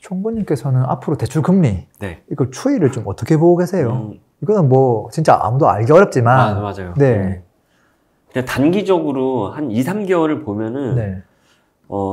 총무님께서는 앞으로 대출 금리 네. 이걸 추이를 좀 어떻게 보고 계세요? 이거는 뭐 진짜 아무도 알기 어렵지만 맞아요. 네. 그냥 단기적으로 한 2, 3개월을 보면은 네.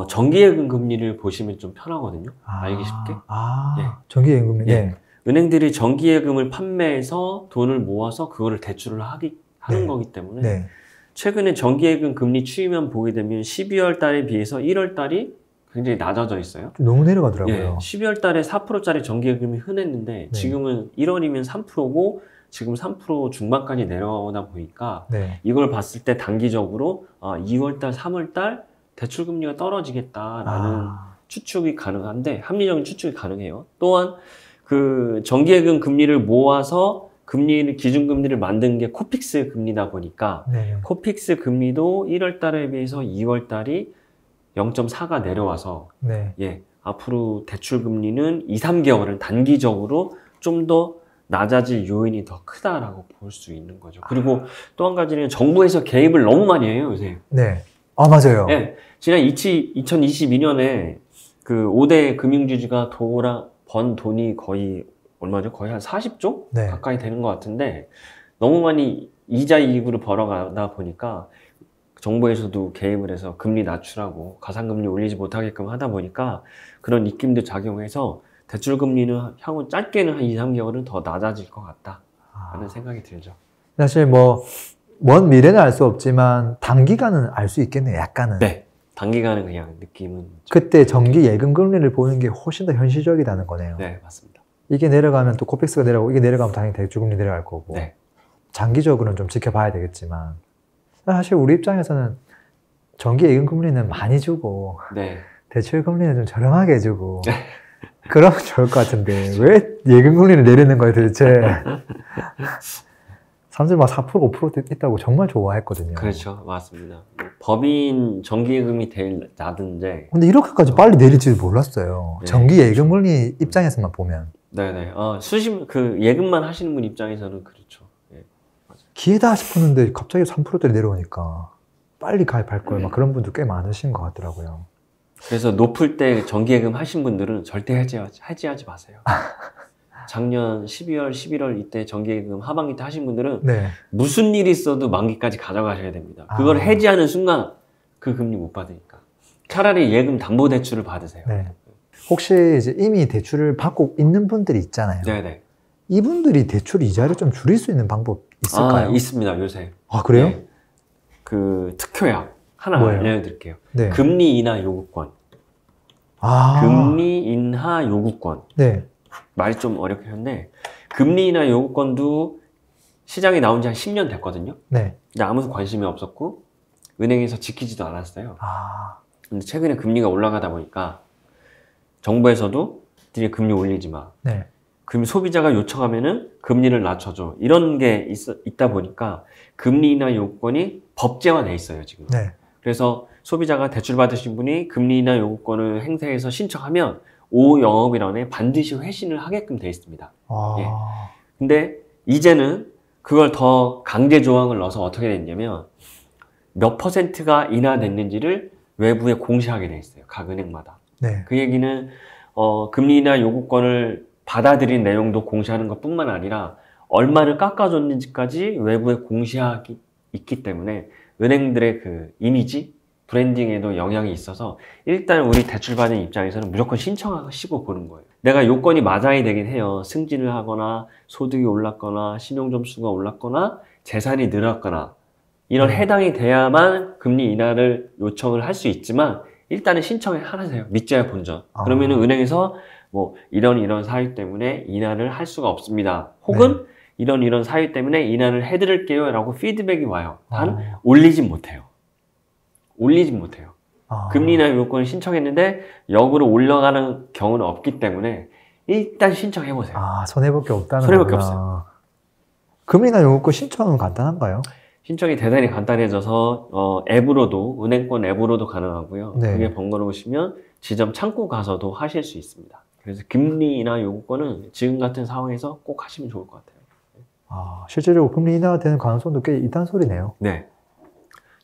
정기예금 금리를 보시면 좀 편하거든요. 알기 쉽게. 예. 정기예금 금리. 예. 네. 은행들이 정기예금을 판매해서 돈을 모아서 그거를 대출을 하는 네. 거기 때문에 네. 최근에 정기예금 금리 추이만 보게 되면 12월 달에 비해서 1월 달이 굉장히 낮아져 있어요. 너무 내려가더라고요. 예, 12월 달에 4%짜리 정기예금이 흔했는데 네. 지금은 1월이면 3%고 지금 3% 중반까지 내려오다 보니까 네. 이걸 봤을 때 단기적으로 2월 달, 3월 달 대출 금리가 떨어지겠다라는 추측이 가능한데 합리적인 추측이 가능해요. 또한 그 정기예금 금리를 모아서 기준금리를 만든 게 코픽스 금리다 보니까 네. 코픽스 금리도 1월 달에 비해서 2월 달이 0.4가 내려와서 네. 예, 앞으로 대출 금리는 2, 3개월은 단기적으로 좀 더 낮아질 요인이 더 크다라고 볼 수 있는 거죠. 그리고 또 한 가지는 정부에서 개입을 너무 많이 해요, 요새. 네. 맞아요. 예, 지난 2022년에 그 5대 금융주주가 번 돈이 거의 얼마죠? 거의 한 40조? 네. 가까이 되는 것 같은데 너무 많이 이자 이익으로 벌어가다 보니까 정부에서도 개입을 해서 금리 낮추라고 가상금리 올리지 못하게끔 하다 보니까 그런 입김도 작용해서 대출 금리는 향후 짧게는 한 2, 3개월은 더 낮아질 것 같다 라는 생각이 들죠. 사실 뭐 먼 미래는 알 수 없지만 단기간은 알 수 있겠네요. 약간은. 네. 단기간은 그냥 느낌은 그때 정기 예금 금리를 보는 게 훨씬 더 현실적이라는 거네요. 네, 맞습니다. 이게 내려가면 또 코픽스가 내려가고 이게 내려가면 당연히 대출 금리 내려갈 거고 네. 장기적으로는 좀 지켜봐야 되겠지만 사실 우리 입장에서는 정기 예금 금리는 많이 주고 네. 대출 금리는 좀 저렴하게 해주고 그러면 좋을 것 같은데 왜 예금 금리를 내리는 거예요 도대체. 사람들 막 4% 5% 있다고 정말 좋아했거든요. 그렇죠. 맞습니다. 법인 정기예금이 제일 낮은데 근데 이렇게까지 빨리 내릴지도 몰랐어요. 네. 정기 예금 금리 입장에서만 보면 네네. 예금만 하시는 분 입장에서는 그렇죠. 네. 기회다 싶었는데 갑자기 3%대로 내려오니까 빨리 가입할 걸 막 그런 분들 꽤 많으신 것 같더라고요. 그래서 높을 때 정기예금 하신 분들은 절대 해지하지 마세요. 작년 12월, 11월 이때 정기예금 하반기 때 하신 분들은 네. 무슨 일이 있어도 만기까지 가져가셔야 됩니다. 그걸 해지하는 순간 그 금리 못 받으니까. 차라리 예금 담보대출을 받으세요. 네. 혹시 이제 이미 대출을 받고 있는 분들이 있잖아요. 네네. 이분들이 대출 이자를 좀 줄일 수 있는 방법 있을까요? 있습니다, 요새. 그래요? 네. 그 특효약 하나 뭐예요? 알려드릴게요. 네. 금리 인하 요구권. 금리 인하 요구권. 네. 말이 좀 어렵긴 한데 금리 인하 요구권도 시장에 나온 지 한 10년 됐거든요. 네. 근데 아무 관심이 없었고 은행에서 지키지도 않았어요. 근데 최근에 금리가 올라가다 보니까 정부에서도 니네 금리 올리지 마. 네. 그럼 소비자가 요청하면은 금리를 낮춰줘. 이런 게 있다 보니까 금리 인하 요구권이 법제화돼 있어요, 지금. 네. 그래서 소비자가 대출 받으신 분이 금리 인하 요구권을 행사해서 신청하면 5 영업일원에 반드시 회신을 하게끔 돼 있습니다. 예. 근데 이제는 그걸 더 강제 조항을 넣어서 어떻게 됐냐면 몇 %가 인하됐는지를 외부에 공시하게 돼 있어요. 각 은행마다. 네. 그 얘기는 금리 인하 요구권을 받아들인 내용도 공시하는 것뿐만 아니라 얼마를 깎아줬는지까지 외부에 공시하기 있기 때문에 은행들의 그 이미지, 브랜딩에도 영향이 있어서 일단 우리 대출받은 입장에서는 무조건 신청하시고 보는 거예요. 내가 요건이 맞아야 되긴 해요. 승진을 하거나 소득이 올랐거나 신용점수가 올랐거나 재산이 늘었거나 이런 해당이 돼야만 금리 인하를 요청을 할 수 있지만 일단은 신청을 하세요. 믿자야 본전. 그러면은 은행에서 뭐 이런 사유 때문에 인하를 할 수가 없습니다. 혹은 이런 사유 때문에 인하를 해드릴게요 라고 피드백이 와요. 단 올리진 못해요. 금리 인하 요건을 신청했는데 역으로 올라가는 경우는 없기 때문에 일단 신청해보세요. 손해볼 게 없다는 손해볼 게 거구나. 없어요. 금리 인하 요건 신청은 간단한가요? 신청이 대단히 간단해져서 앱으로도 은행권 앱으로도 가능하고요. 네. 그게 번거로우시면 지점 창구 가서도 하실 수 있습니다. 그래서 금리 인하 요구권은 지금 같은 상황에서 꼭 하시면 좋을 것 같아요. 실제적으로 금리 인하가 되는 가능성도 꽤 있다는 소리네요. 네.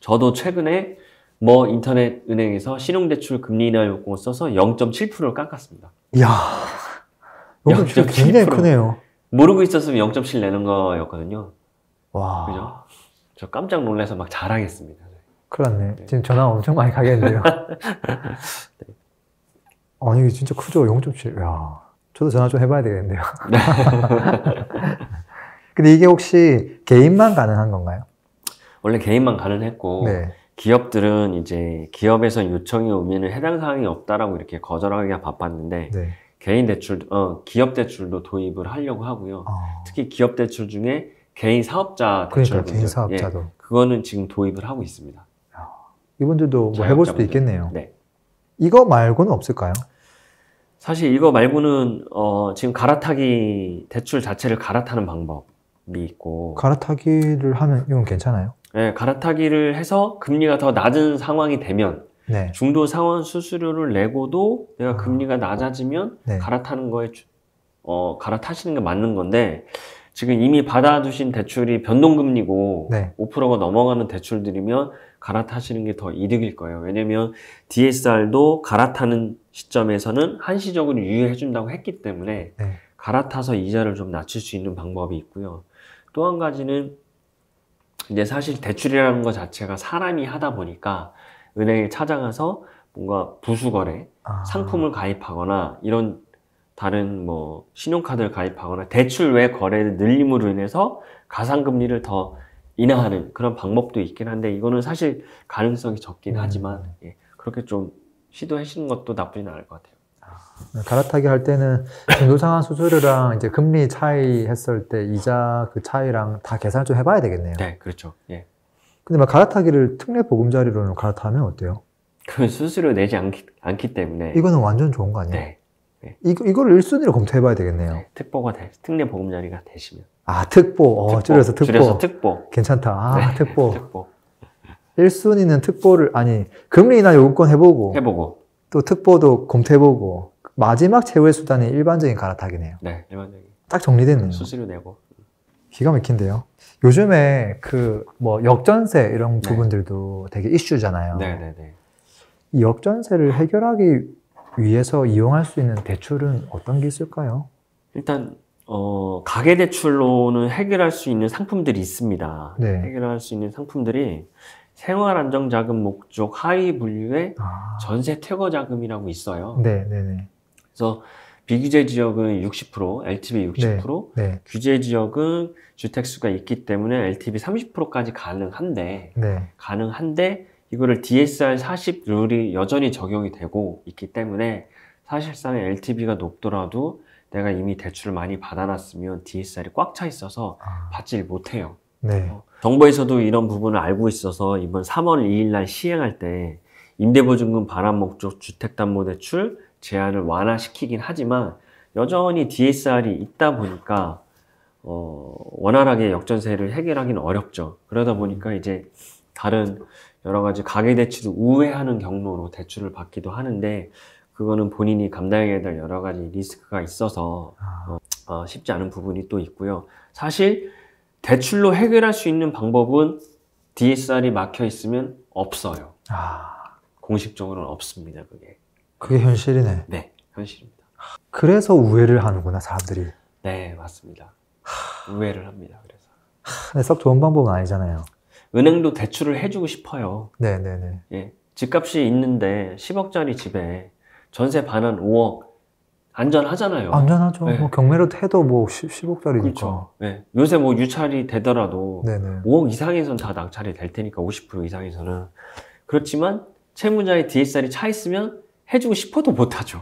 저도 최근에 뭐 인터넷 은행에서 신용대출 금리 인하 요건을 써서 0.7%를 깎았습니다. 이야, 이거 진짜 굉장히 0.7%. 크네요. 모르고 있었으면 0.7 내는 거였거든요. 와, 그죠? 저 깜짝 놀라서 막 자랑했습니다. 큰일 났네. 네. 지금 전화 엄청 많이 가겠는데요. 아니, 이게 진짜 크죠? 0.7. 야, 저도 전화 좀 해봐야 되겠는데요. 근데 이게 혹시 개인만 가능한 건가요? 원래 개인만 가능했고 네. 기업들은 이제 기업에서 요청이 오면은 해당 사항이 없다라고 이렇게 거절하기가 바빴는데 네. 개인 대출, 기업 대출도 도입을 하려고 하고요. 아, 특히 기업 대출 중에 개인 사업자 그러니까 대출분들, 개인 사업자도. 그거는 지금 도입을 하고 있습니다. 이분들도 뭐 해볼 수도 자영업자분들. 있겠네요. 네. 이거 말고는 없을까요? 사실 이거 말고는 지금 갈아타기 대출 자체를 갈아타는 방법이 있고 갈아타기를 하면 이건 괜찮아요? 네, 갈아타기를 해서 금리가 더 낮은 상황이 되면 네. 중도 상환 수수료를 내고도 내가 아. 금리가 낮아지면 네. 갈아타는 거에 갈아타시는 게 맞는 건데 지금 이미 받아두신 대출이 변동금리고 네. 5%가 넘어가는 대출들이면 갈아타시는 게 더 이득일 거예요. 왜냐면 DSR도 갈아타는 시점에서는 한시적으로 유예해준다고 했기 때문에 네. 갈아타서 이자를 좀 낮출 수 있는 방법이 있고요. 또 한 가지는 이제 사실 대출이라는 것 자체가 사람이 하다 보니까 은행에 찾아가서 뭔가 부수거래, 아. 상품을 가입하거나 이런 다른 뭐 신용카드를 가입하거나 대출 외 거래를 늘림으로 인해서 가상금리를 더 인하하는 그런 방법도 있긴 한데 이거는 사실 가능성이 적긴 하지만 예, 그렇게 좀 시도하시는 것도 나쁘진 않을 것 같아요. 갈아타기 할 때는 중도상환 수수료랑 이제 금리 차이 했을 때 이자 그 차이랑 다 계산을 좀 해봐야 되겠네요. 네, 그렇죠. 예. 근데 막 갈아타기를 특례 보금자리로는 갈아타면 어때요? 그 수수료 내지 않기 때문에 이거는 완전 좋은 거 아니에요? 네, 이거를 1순위로 검토해봐야 되겠네요. 네, 특보가 특례 보금자리가 되시면 아, 특보. 줄여서 특보. 줄여서 특보. 괜찮다. 아, 네, 특보. 특보 1순위는 특보를, 아니, 금리 인하 요구권 해보고, 해보고 또 특보도 검토해보고, 마지막 최후의 수단이 일반적인 갈아타기네요. 네, 일반적인 딱 정리됐네요. 수수료 내고 기가 막힌데요. 요즘에 뭐 역전세 이런 네. 부분들도 되게 이슈잖아요. 네네네. 이 역전세를 해결하기 위해서 이용할 수 있는 대출은 어떤 게 있을까요? 일단 가계대출로는 해결할 수 있는 상품들이 있습니다. 네. 해결할 수 있는 상품들이 생활안정자금 목적 하위 분류의 아, 전세 퇴거자금이라고 있어요. 네네네. 그래서 비규제 지역은 60%, LTV 60%, 네. 규제 지역은 주택수가 있기 때문에 LTV 30%까지 가능한데 이거를 DSR 40 룰이 여전히 적용이 되고 있기 때문에 사실상 LTV가 높더라도 내가 이미 대출을 많이 받아놨으면 DSR이 꽉 차 있어서 받질 못해요. 네. 정부에서도 이런 부분을 알고 있어서 이번 3월 2일 날 시행할 때 임대보증금 반환 목적 주택담보대출 제한을 완화시키긴 하지만 여전히 DSR이 있다 보니까 원활하게 역전세를 해결하기는 어렵죠. 그러다 보니까 이제 다른 여러 가지 가계대출을 우회하는 경로로 대출을 받기도 하는데 그거는 본인이 감당해야 될 여러 가지 리스크가 있어서 쉽지 않은 부분이 또 있고요. 사실 대출로 해결할 수 있는 방법은 DSR이 막혀 있으면 없어요. 공식적으로는 없습니다. 그게 현실이네. 네, 현실입니다. 그래서 우회를 하는구나, 사람들이. 네, 맞습니다. 우회를 합니다. 그래서 근데 썩 좋은 방법은 아니잖아요. 은행도 대출을 해주고 싶어요. 네네네. 예, 집값이 있는데 10억짜리 집에 전세 반환 5억 안전하잖아요. 안전하죠. 네. 뭐 경매로 해도 뭐 10억짜리니까. 그렇죠. 네. 요새 뭐 유찰이 되더라도 네네. 5억 이상에서는 다 낙찰이 될 테니까 50% 이상에서는. 그렇지만 채무자의 DSR이 차 있으면 해주고 싶어도 못하죠.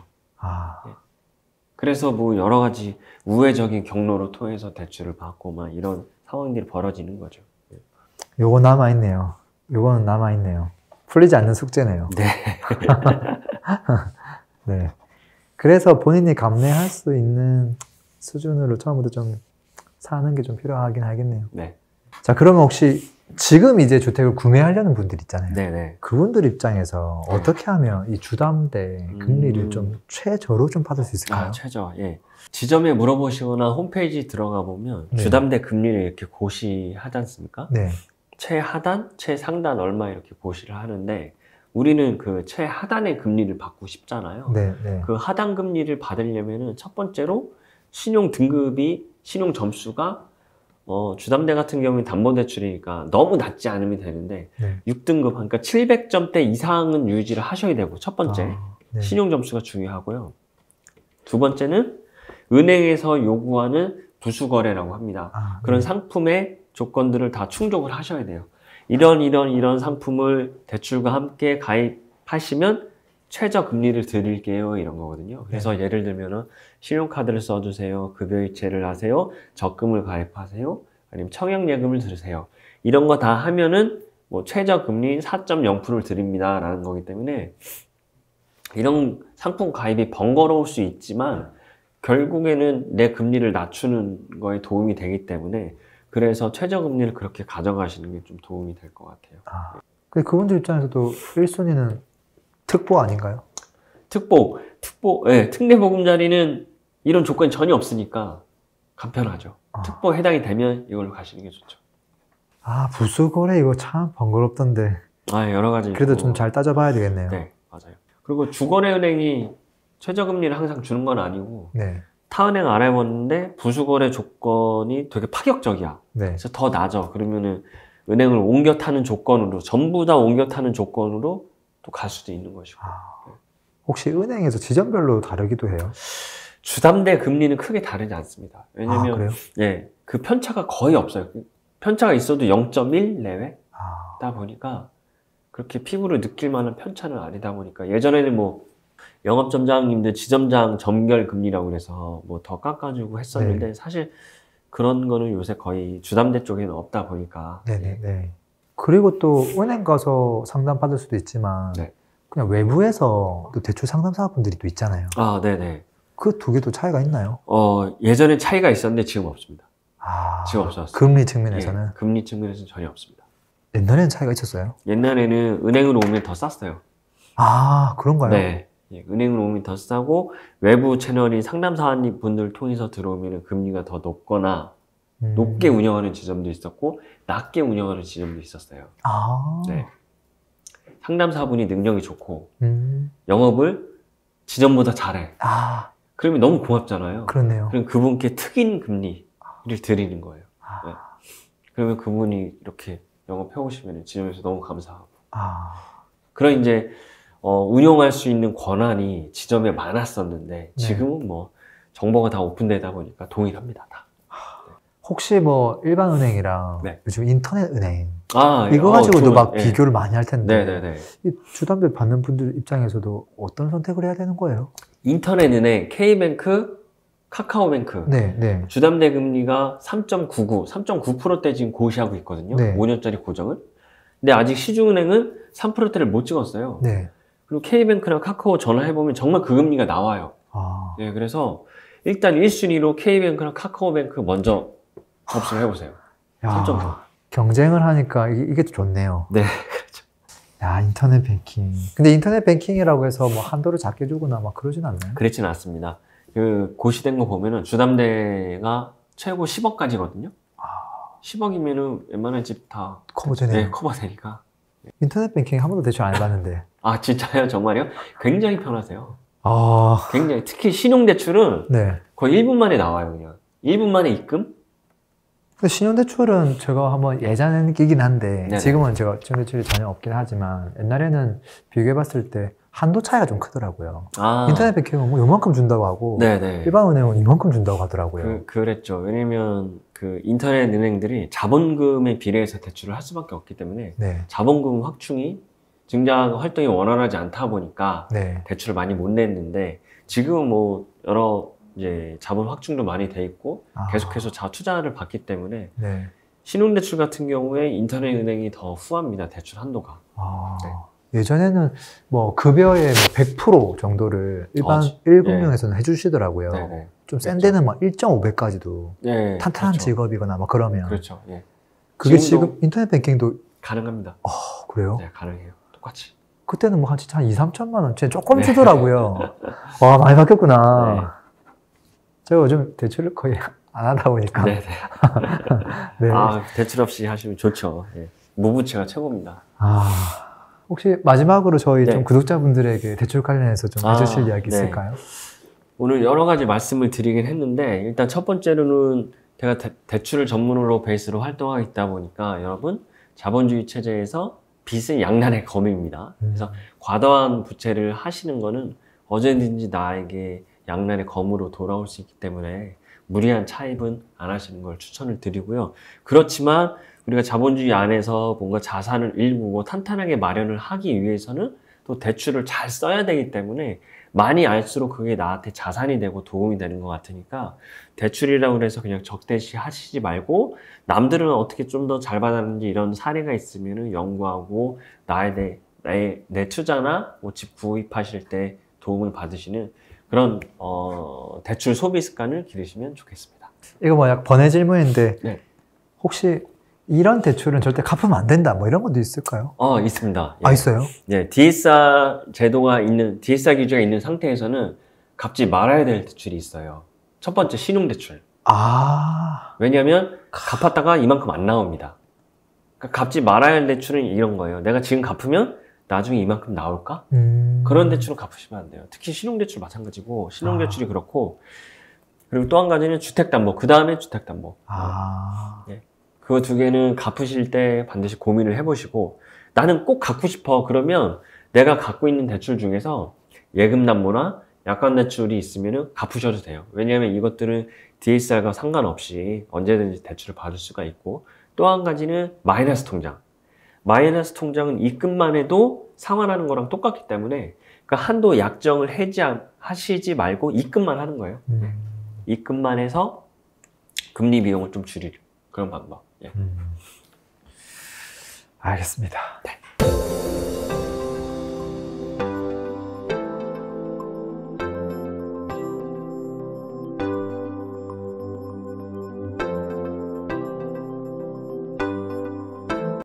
그래서 뭐 여러 가지 우회적인 경로로 통해서 대출을 받고 막 이런 상황들이 벌어지는 거죠. 요거 남아있네요. 요거는 남아있네요. 풀리지 않는 숙제네요. 네. 네. 그래서 본인이 감내할 수 있는 수준으로 처음부터 좀 사는 게 좀 필요하긴 하겠네요. 네. 자, 그러면 혹시 지금 이제 주택을 구매하려는 분들 있잖아요. 네네. 그분들 입장에서 어떻게 하면 이 주담대 금리를 좀 최저로 좀 받을 수 있을까요? 최저. 예. 지점에 물어보시거나 홈페이지 들어가 보면 네. 주담대 금리를 이렇게 고시하지 않습니까? 네. 최하단, 최상단 얼마 이렇게 고시를 하는데 우리는 그 최하단의 금리를 받고 싶잖아요. 네, 네. 그 하단 금리를 받으려면은 첫 번째로 신용 등급이, 신용 점수가 주담대 같은 경우는 담보대출이니까 너무 낮지 않으면 되는데 네. 6등급, 그러니까 700점대 이상은 유지를 하셔야 되고, 첫 번째 네. 신용 점수가 중요하고요. 두 번째는 은행에서 요구하는 부수거래라고 합니다. 그런 네. 상품의 조건들을 다 충족을 하셔야 돼요. 이런 상품을 대출과 함께 가입하시면 최저 금리를 드릴게요, 이런 거거든요. 그래서 네. 예를 들면은 신용카드를 써주세요, 급여이체를 하세요, 적금을 가입하세요, 아니면 청약예금을 들으세요. 이런 거 다 하면은 뭐 최저 금리인 4.0%를 드립니다 라는 거기 때문에 이런 상품 가입이 번거로울 수 있지만 결국에는 내 금리를 낮추는 거에 도움이 되기 때문에, 그래서 최저 금리를 그렇게 가져가시는 게 좀 도움이 될 것 같아요. 근데 그분들 입장에서도 1순위는 특보 아닌가요? 특보, 예, 특례보금자리는 이런 조건이 전혀 없으니까 간편하죠. 특보에 해당이 되면 이걸로 가시는 게 좋죠. 부수거래 이거 참 번거롭던데. 여러 가지. 그래도 있고. 좀 잘 따져봐야 되겠네요. 네, 맞아요. 그리고 주거래은행이 최저금리를 항상 주는 건 아니고, 네. 타은행 알아봤는데 부수거래 조건이 되게 파격적이야. 네. 그래서 더 낮아. 그러면은 은행을 옮겨 타는 조건으로, 전부 다 옮겨 타는 조건으로 또 갈 수도 있는 것이고. 혹시 은행에서 지점별로 다르기도 해요? 주담대 금리는 크게 다르지 않습니다. 왜냐면 그래요? 예, 그 편차가 거의 없어요. 편차가 있어도 0.1 내외다 보니까 그렇게 피부를 느낄 만한 편차는 아니다 보니까, 예전에는 뭐 영업점장님들 지점장 점결 금리라고 그래서 뭐 더 깎아주고 했었는데, 네. 사실 그런 거는 요새 거의 주담대 쪽에는 없다 보니까. 네네네. 그리고 또 은행 가서 상담 받을 수도 있지만, 네. 그냥 외부에서 또 대출 상담사분들이 또 있잖아요. 네네. 그 두 개도 차이가 있나요? 예전에 차이가 있었는데 지금 없습니다. 지금 없었어요. 금리 측면에서는? 예, 금리 측면에서는 전혀 없습니다. 옛날에는 차이가 있었어요? 옛날에는 은행으로 오면 더 쌌어요. 그런가요? 네. 예, 은행으로 오면 더 싸고, 외부 채널이 상담사님 분들 통해서 들어오면 금리가 더 높거나, 높게 운영하는 지점도 있었고 낮게 운영하는 지점도 있었어요. 네. 상담사분이 능력이 좋고 영업을 지점보다 잘해. 그러면 너무 고맙잖아요. 그렇네요. 그럼 그분께 특인 금리를 드리는 거예요. 네. 그러면 그분이 이렇게 영업해 오시면 지점에서 너무 감사하고. 그런 이제 운용할 수 있는 권한이 지점에 많았었는데, 지금은 뭐 정보가 다 오픈되다 보니까 동일합니다. 다. 혹시 뭐 일반 은행이랑 네. 요즘 인터넷 은행 이거 가지고도 막 비교를 많이 할 텐데, 네네네. 이 주담대 받는 분들 입장에서도 어떤 선택을 해야 되는 거예요? 인터넷 은행, K뱅크, 카카오뱅크, 네. 주담대 금리가 3.99, 3.9%대 지금 고시하고 있거든요. 네. 5년짜리 고정을. 근데 아직 시중은행은 3%대를 못 찍었어요. 네. 그리고 K뱅크나 카카오 전화해보면 정말 그 금리가 나와요. 네, 그래서 일단 1순위로 K뱅크나 카카오뱅크 먼저 접수를 해보세요. 3.9. 경쟁을 하니까 이게 좋네요. 네, 그렇죠. 인터넷 뱅킹. 근데 인터넷 뱅킹이라고 해서 뭐 한도를 작게 주거나 막 그러진 않나요? 그렇진 않습니다. 그 고시된 거 보면은 주담대가 최고 10억까지거든요. 10억이면은 웬만한 집 다 커버되네요. 네, 커버되니까. 인터넷 뱅킹 한 번도 대출 안 해봤는데. 진짜요? 정말요? 굉장히 편하세요. 굉장히. 특히 신용대출은 네. 거의 1분 만에 나와요, 그냥. 1분 만에 입금? 근데 신용대출은 제가 한번 예전에 느끼긴 한데, 네네. 지금은 제가 신용대출이 전혀 없긴 하지만, 옛날에는 비교해봤을 때 한도 차이가 좀 크더라고요. 인터넷 뱅킹은 뭐 요만큼 준다고 하고, 네네. 일반 은행은 이만큼 준다고 하더라고요. 그랬죠. 왜냐면 그 인터넷 은행들이 자본금에 비례해서 대출을 할 수밖에 없기 때문에, 네. 자본금 확충이, 증자 활동이 원활하지 않다 보니까 네. 대출을 많이 못 냈는데, 지금은 뭐 여러 이제 자본 확충도 많이 돼 있고 계속해서 투자를 받기 때문에, 네. 신용대출 같은 경우에 인터넷 은행이 더 후합니다. 대출 한도가. 네. 예전에는 뭐 급여의 100% 정도를 일반 1금융에서는 해주시더라고요. 네네. 좀 센 데는 막 1.5배까지도 네, 탄탄한 그렇죠. 직업이거나 막 그러면. 그렇죠. 예. 그게 지금 인터넷 뱅킹도 가능합니다. 그래요? 네, 가능해요. 똑같이. 그때는 뭐 진짜 한 2, 3천만 원 조금 주더라고요. 와, 많이 바뀌었구나. 네. 제가 요즘 대출을 거의 안 하다 보니까. 네네. 네. 대출 없이 하시면 좋죠. 예. 무부채가 최고입니다. 혹시 마지막으로 저희 네. 좀 구독자분들에게 대출 관련해서 좀 해주실 이야기 네. 있을까요? 오늘 여러 가지 말씀을 드리긴 했는데 일단 첫 번째로는 제가 대출을 전문으로 베이스로 활동하고 있다 보니까 여러분 자본주의 체제에서 빚은 양날의 검입니다. 그래서 과도한 부채를 하시는 거는 언제든지 나에게 양날의 검으로 돌아올 수 있기 때문에 무리한 차입은 안 하시는 걸 추천을 드리고요. 그렇지만 우리가 자본주의 안에서 뭔가 자산을 일구고 탄탄하게 마련을 하기 위해서는 또 대출을 잘 써야 되기 때문에 많이 알수록 그게 나한테 자산이 되고 도움이 되는 것 같으니까 대출이라고 해서 그냥 적대시 하시지 말고 남들은 어떻게 좀 더 잘 받았는지 이런 사례가 있으면 연구하고 내 투자나 뭐 집 구입하실 때 도움을 받으시는 그런 대출 소비 습관을 기르시면 좋겠습니다. 이거 뭐 약 번외 질문인데 네. 혹시 이런 대출은 절대 갚으면 안 된다 뭐 이런 것도 있을까요? 있습니다. 아, 있어요? 네, DSR 제도가 DSR 규제가 있는 상태에서는 갚지 말아야 될 대출이 있어요. 첫 번째, 신용대출. 왜냐하면 갚았다가 이만큼 안 나옵니다. 그러니까 갚지 말아야 할 대출은 이런 거예요. 내가 지금 갚으면 나중에 이만큼 나올까? 그런 대출은 갚으시면 안 돼요. 특히 신용대출 마찬가지고, 신용대출이 그렇고, 그리고 또 한 가지는 주택담보, 그 다음에 주택담보. 네. 그 두 개는 갚으실 때 반드시 고민을 해보시고, 나는 꼭 갚고 싶어. 그러면 내가 갖고 있는 대출 중에서 예금담보나 약관대출이 있으면 갚으셔도 돼요. 왜냐하면 이것들은 DSR과 상관없이 언제든지 대출을 받을 수가 있고, 또 한 가지는 마이너스 통장. 마이너스 통장은 입금만 해도 상환하는 거랑 똑같기 때문에 그 한도 약정을 하시지 말고 입금만 하는 거예요. 입금만 해서 금리 비용을 좀 줄이는 그런 방법. 예. 알겠습니다. 네.